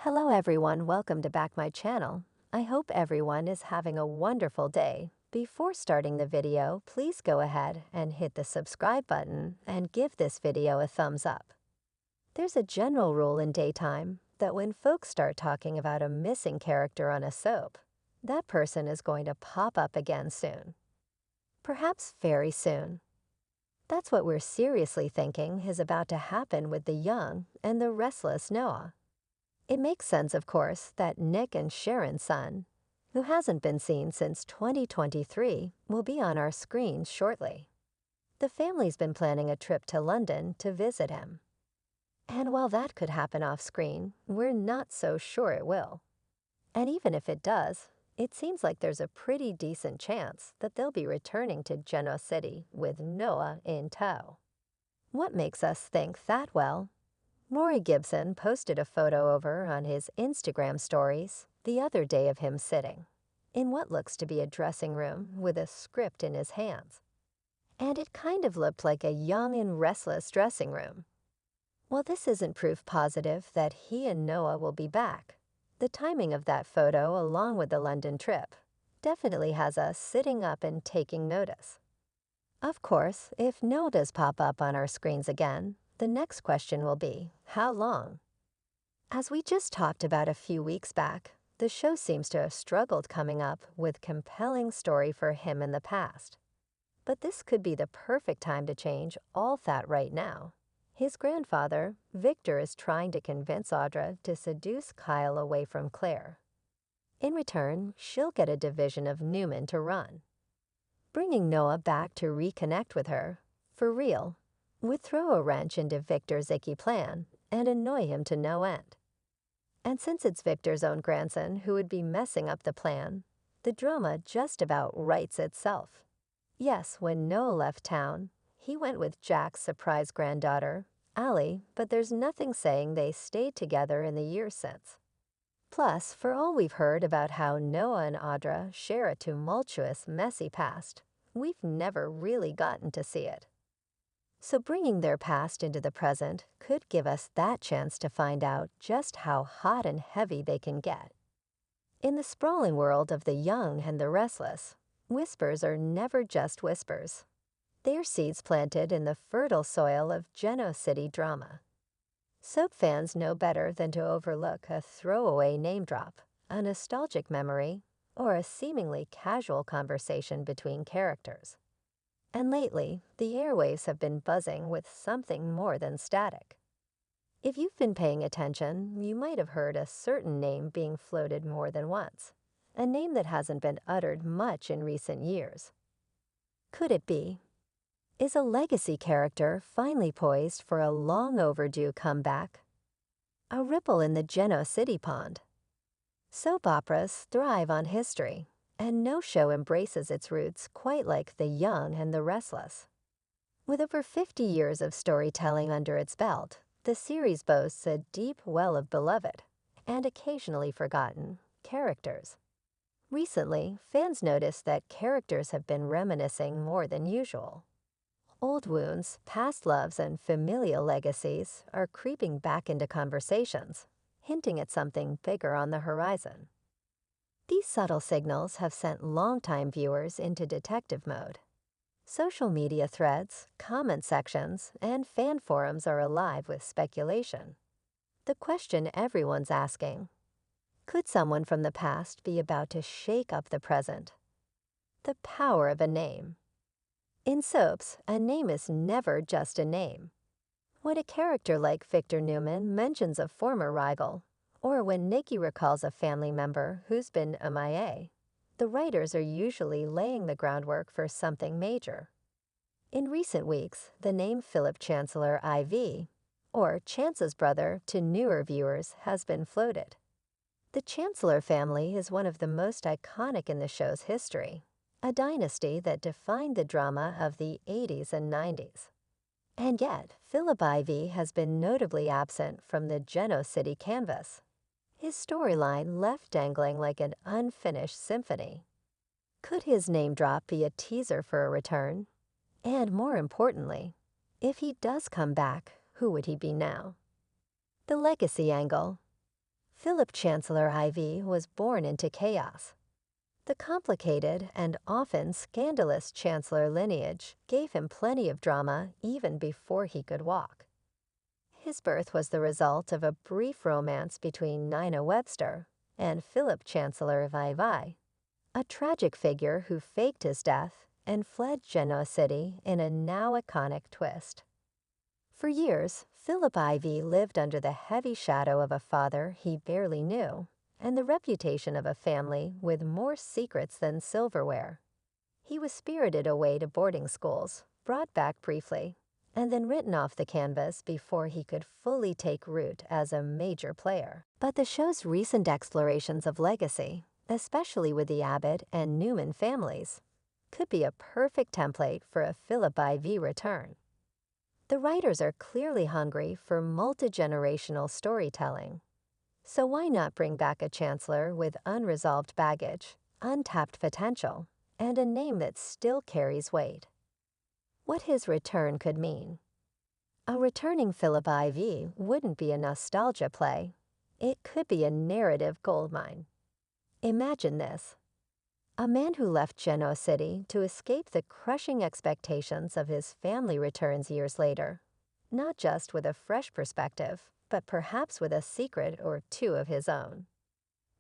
Hello everyone, welcome to back my channel. I hope everyone is having a wonderful day. Before starting the video, please go ahead and hit the subscribe button and give this video a thumbs up. There's a general rule in daytime that when folks start talking about a missing character on a soap, that person is going to pop up again soon. Perhaps very soon. That's what we're seriously thinking is about to happen with the young and the restless Noah. It makes sense, of course, that Nick and Sharon's son, who hasn't been seen since 2023, will be on our screens shortly. The family's been planning a trip to London to visit him. And while that could happen off-screen, we're not so sure it will. And even if it does, it seems like there's a pretty decent chance that they'll be returning to Genoa City with Noah in tow. What makes us think that? Well, Maury Gibson posted a photo over on his Instagram stories the other day of him sitting in what looks to be a dressing room with a script in his hands. And it kind of looked like a young and restless dressing room. While this isn't proof positive that he and Noah will be back, the timing of that photo along with the London trip definitely has us sitting up and taking notice. Of course, if Noah does pop up on our screens again, the next question will be, how long? As we just talked about a few weeks back, the show seems to have struggled coming up with compelling story for him in the past. But this could be the perfect time to change all that right now. His grandfather, Victor, is trying to convince Audra to seduce Kyle away from Claire. In return, she'll get a division of Newman to run. Bringing Noah back to reconnect with her, for real, would throw a wrench into Victor's icky plan and annoy him to no end. And since it's Victor's own grandson who would be messing up the plan, the drama just about writes itself. Yes, when Noah left town, he went with Jack's surprise granddaughter, Allie, but there's nothing saying they stayed together in the years since. Plus, for all we've heard about how Noah and Audra share a tumultuous, messy past, we've never really gotten to see it. So bringing their past into the present could give us that chance to find out just how hot and heavy they can get. In the sprawling world of the young and the restless, whispers are never just whispers. They're seeds planted in the fertile soil of Genoa City drama. Soap fans know better than to overlook a throwaway name drop, a nostalgic memory, or a seemingly casual conversation between characters. And lately, the airwaves have been buzzing with something more than static. If you've been paying attention, you might have heard a certain name being floated more than once, a name that hasn't been uttered much in recent years. Could it be? Is a legacy character finally poised for a long overdue comeback? A ripple in the Genoa City pond. Soap operas thrive on history, and no show embraces its roots quite like The Young and the Restless. With over 50 years of storytelling under its belt, the series boasts a deep well of beloved, and occasionally forgotten, characters. Recently, fans noticed that characters have been reminiscing more than usual. Old wounds, past loves, and familial legacies are creeping back into conversations, hinting at something bigger on the horizon. These subtle signals have sent longtime viewers into detective mode. Social media threads, comment sections, and fan forums are alive with speculation. The question everyone's asking: could someone from the past be about to shake up the present? The power of a name. In soaps, a name is never just a name. When a character like Victor Newman mentions a former rival, or when Nikki recalls a family member who's been MIA, the writers are usually laying the groundwork for something major. In recent weeks, the name Philip Chancellor IV, or Chance's brother to newer viewers, has been floated. The Chancellor family is one of the most iconic in the show's history, a dynasty that defined the drama of the 80s and 90s. And yet, Philip IV has been notably absent from the Genoa City canvas. His storyline left dangling like an unfinished symphony. Could his name drop be a teaser for a return? And more importantly, if he does come back, who would he be now? The legacy angle. Philip Chancellor IV was born into chaos. The complicated and often scandalous Chancellor lineage gave him plenty of drama even before he could walk. His birth was the result of a brief romance between Nina Webster and Philip Chancellor IV, a tragic figure who faked his death and fled Genoa City in a now iconic twist. For years, Philip IV lived under the heavy shadow of a father he barely knew and the reputation of a family with more secrets than silverware. He was spirited away to boarding schools, brought back briefly, and then written off the canvas before he could fully take root as a major player. But the show's recent explorations of legacy, especially with the Abbott and Newman families, could be a perfect template for a Philip IV return. The writers are clearly hungry for multi-generational storytelling. So why not bring back a chancellor with unresolved baggage, untapped potential, and a name that still carries weight? What his return could mean. A returning Philip IV wouldn't be a nostalgia play. It could be a narrative goldmine. Imagine this. A man who left Genoa City to escape the crushing expectations of his family returns years later, not just with a fresh perspective, but perhaps with a secret or two of his own.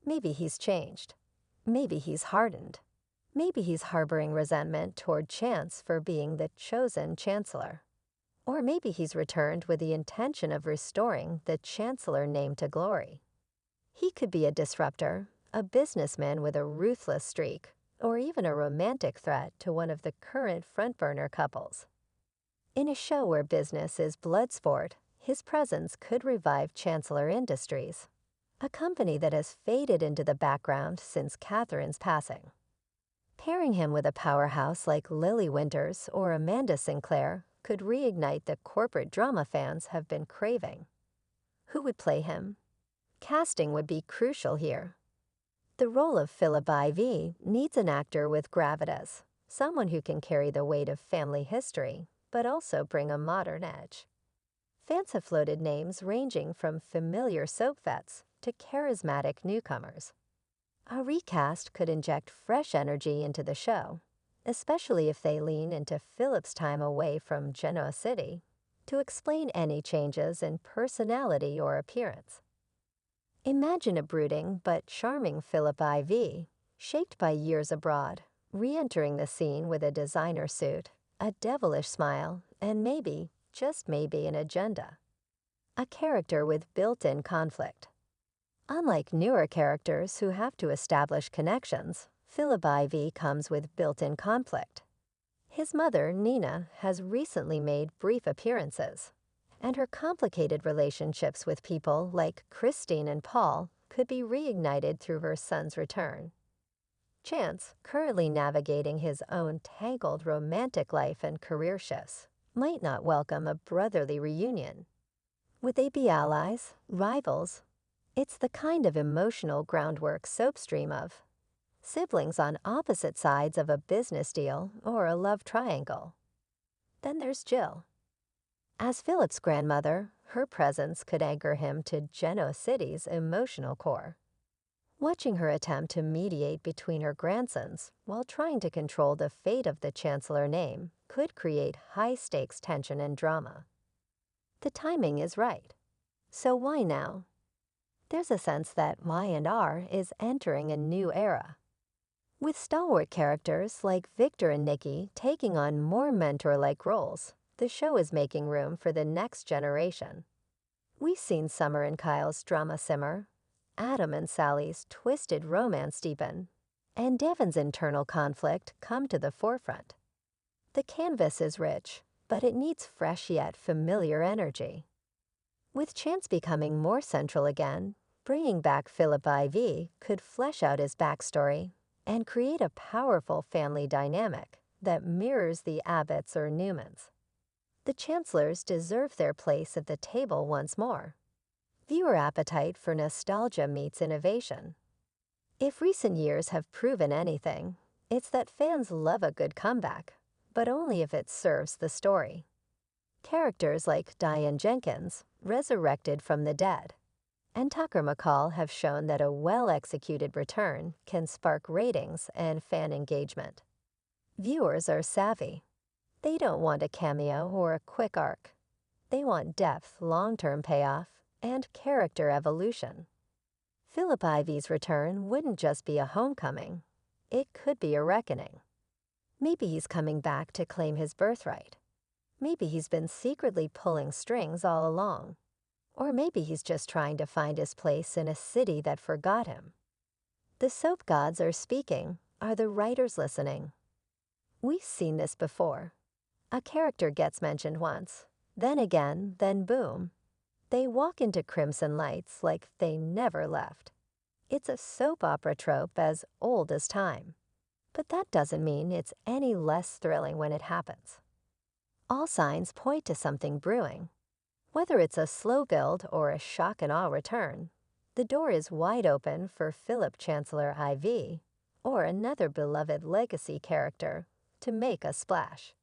Maybe he's changed. Maybe he's hardened. Maybe he's harboring resentment toward Chance for being the chosen chancellor. Or maybe he's returned with the intention of restoring the chancellor name to glory. He could be a disruptor, a businessman with a ruthless streak, or even a romantic threat to one of the current front-burner couples. In a show where business is blood sport, his presence could revive Chancellor Industries, a company that has faded into the background since Catherine's passing. Pairing him with a powerhouse like Lily Winters or Amanda Sinclair could reignite the corporate drama fans have been craving. Who would play him? Casting would be crucial here. The role of Philip IV needs an actor with gravitas, someone who can carry the weight of family history, but also bring a modern edge. Fans have floated names ranging from familiar soap vets to charismatic newcomers. A recast could inject fresh energy into the show, especially if they lean into Philip's time away from Genoa City to explain any changes in personality or appearance. Imagine a brooding but charming Philip IV, shaped by years abroad, re-entering the scene with a designer suit, a devilish smile, and maybe, just maybe, an agenda. A character with built-in conflict. Unlike newer characters who have to establish connections, Philip IV comes with built-in conflict. His mother, Nina, has recently made brief appearances, and her complicated relationships with people like Christine and Paul could be reignited through her son's return. Chance, currently navigating his own tangled romantic life and career shifts, might not welcome a brotherly reunion. Would they be allies, rivals? It's the kind of emotional groundwork soaps dream of. Siblings on opposite sides of a business deal or a love triangle. Then there's Jill. As Philip's grandmother, her presence could anchor him to Genoa City's emotional core. Watching her attempt to mediate between her grandsons while trying to control the fate of the Chancellor name could create high-stakes tension and drama. The timing is right. So why now? There's a sense that Y&R is entering a new era. With stalwart characters like Victor and Nikki taking on more mentor-like roles, the show is making room for the next generation. We've seen Summer and Kyle's drama simmer, Adam and Sally's twisted romance deepen, and Devon's internal conflict come to the forefront. The canvas is rich, but it needs fresh yet familiar energy. With Chance becoming more central again, bringing back Philip IV could flesh out his backstory and create a powerful family dynamic that mirrors the Abbotts or Newmans. The Chancellors deserve their place at the table once more. Viewer appetite for nostalgia meets innovation. If recent years have proven anything, it's that fans love a good comeback, but only if it serves the story. Characters like Diane Jenkins, resurrected from the dead, and Tucker McCall have shown that a well-executed return can spark ratings and fan engagement. Viewers are savvy. They don't want a cameo or a quick arc. They want depth, long-term payoff, and character evolution. Philip Ivy's return wouldn't just be a homecoming. It could be a reckoning. Maybe he's coming back to claim his birthright. Maybe he's been secretly pulling strings all along. Or maybe he's just trying to find his place in a city that forgot him. The soap gods are speaking. Are the writers listening? We've seen this before. A character gets mentioned once, then again, then boom. They walk into Crimson Lights like they never left. It's a soap opera trope as old as time. But that doesn't mean it's any less thrilling when it happens. All signs point to something brewing. Whether it's a slow build or a shock and awe return, the door is wide open for Philip Chancellor IV or another beloved legacy character to make a splash.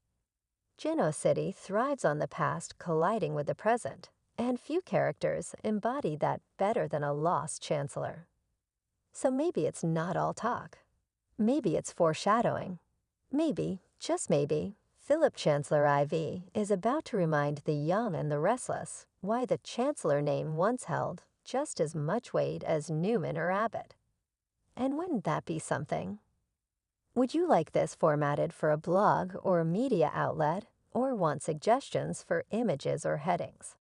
Geno City thrives on the past colliding with the present, and few characters embody that better than a lost Chancellor. So maybe it's not all talk. Maybe it's foreshadowing. Maybe, just maybe, Philip Chancellor IV is about to remind the young and the restless why the Chancellor name once held just as much weight as Newman or Abbott. And wouldn't that be something? Would you like this formatted for a blog or media outlet, or want suggestions for images or headings?